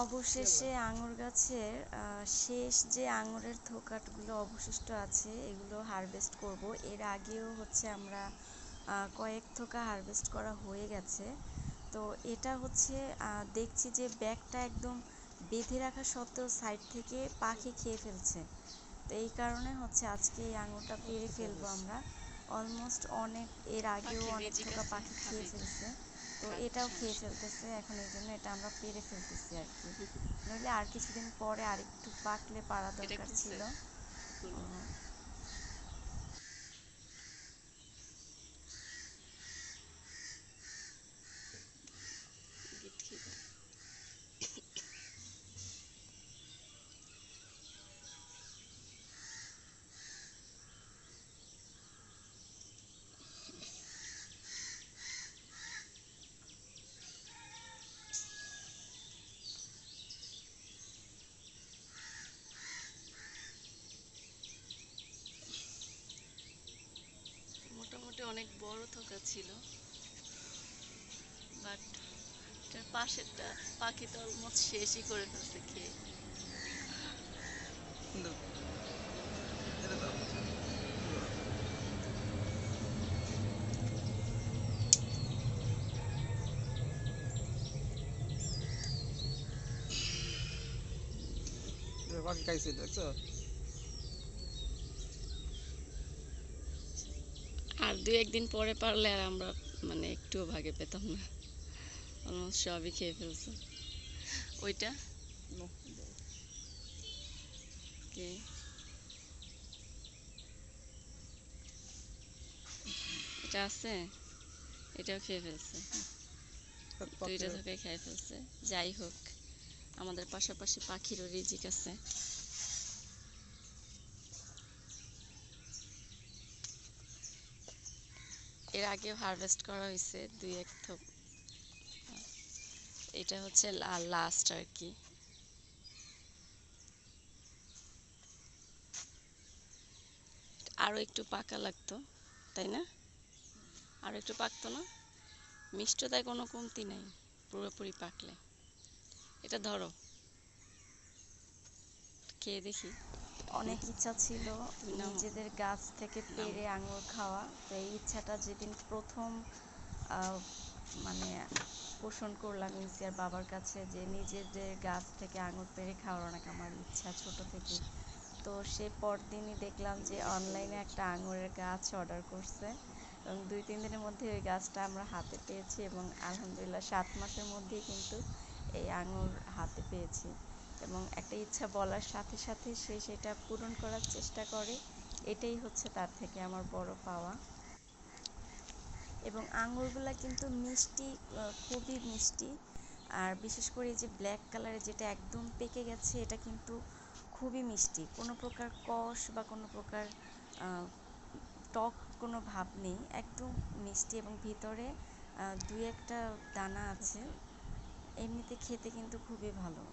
অবশেষে আঙুর গাছের শেষ যে আঙুরের থোকাটগুলো অবশিষ্ট আছে এগুলো হারভেস্ট করব। এর আগেও হচ্ছে আমরা কয়েক থোকা হারভেস্ট করা হয়ে গেছে। তো এটা হচ্ছে দেখছি যে ব্যাগটা একদম বেঁধে রাখা সত্ত্বেও সাইড থেকে পাখি খেয়ে ফেলছে। তো এই কারণে হচ্ছে আজকে এই আঙুরটা পেড়ে ফেলবো আমরা। অলমোস্ট অনেক এর আগেও অনেক থোকা পাখি খেয়ে ফেলছে, তো এটাও খেয়ে ফেলতেছে এখন, এই জন্য এটা আমরা পেড়ে ফেলতেছি আর কি। নইলে আর কিছুদিন পরে আর একটু পাকলে পাড়া দরকার ছিল। মোটামুটি অনেক বড় থোকা ছিল, বাট এটার পাশেরটা পাখি তো অলমোস্ট শেষই করে ফেলছে খেয়ে। পাখি খাইছে দেখছো? আর দুই একদিন পরে পারলে আর আমরা মানে একটুও ভাগে পেতাম না, অলমোস্ট সবই খেয়ে ফেলছে। ওইটা কে এটা আছে, এটাও খেয়ে ফেলছে, দুইটা থেকে খেয়ে ফেলছে। যাই হোক, আমাদের পাশাপাশি পাখিরও রিজিক আছে। এর আগেও হারভেস্ট করা হয়েছে দুই এক থোক, এটা হচ্ছে লাস্ট আর কি। আরো একটু পাকা লাগতো, তাই না? আরো একটু পাকতো না? মিষ্টতায় কোনো কমতি নাই পুরোপুরি পাকলে। এটা ধরো, খেয়ে দেখি। অনেক ইচ্ছা ছিল নামো, নিজেদের গাছ থেকে নামো। পেড়ে আঙুর খাওয়া। তো এই ইচ্ছাটা যেদিন প্রথম মানে পোষণ করলাম ইসিয়ার বাবার কাছে, যে নিজেদের গাছ থেকে আঙুর পেড়ে খাওয়ার অনেক আমার ইচ্ছা ছোট থেকে। তো সে পরদিনই দেখলাম যে অনলাইনে একটা আঙুরের গাছ অর্ডার করছে, এবং 2-3 দিনের মধ্যে ওই গাছটা আমরা হাতে পেয়েছি, এবং আলহামদুলিল্লাহ 7 মাসের মধ্যেই কিন্তু এই আঙুর হাতে পেয়েছি। এবং একটা ইচ্ছা বলার সাথে সাথে সে সেটা পূরণ করার চেষ্টা করে, এটাই হচ্ছে তার থেকে আমার বড় পাওয়া। এবং আঙুরগুলা কিন্তু মিষ্টি, খুবই মিষ্টি। আর বিশেষ করে এই যে ব্ল্যাক কালারের যেটা একদম পেকে গেছে, এটা কিন্তু খুবই মিষ্টি, কোনো প্রকার কষ বা কোনো প্রকার টক কোনো ভাব নেই, একদম মিষ্টি, এবং ভিতরে 2-1টা দানা আছে। এমনিতে খেতে কিন্তু খুবই ভালো।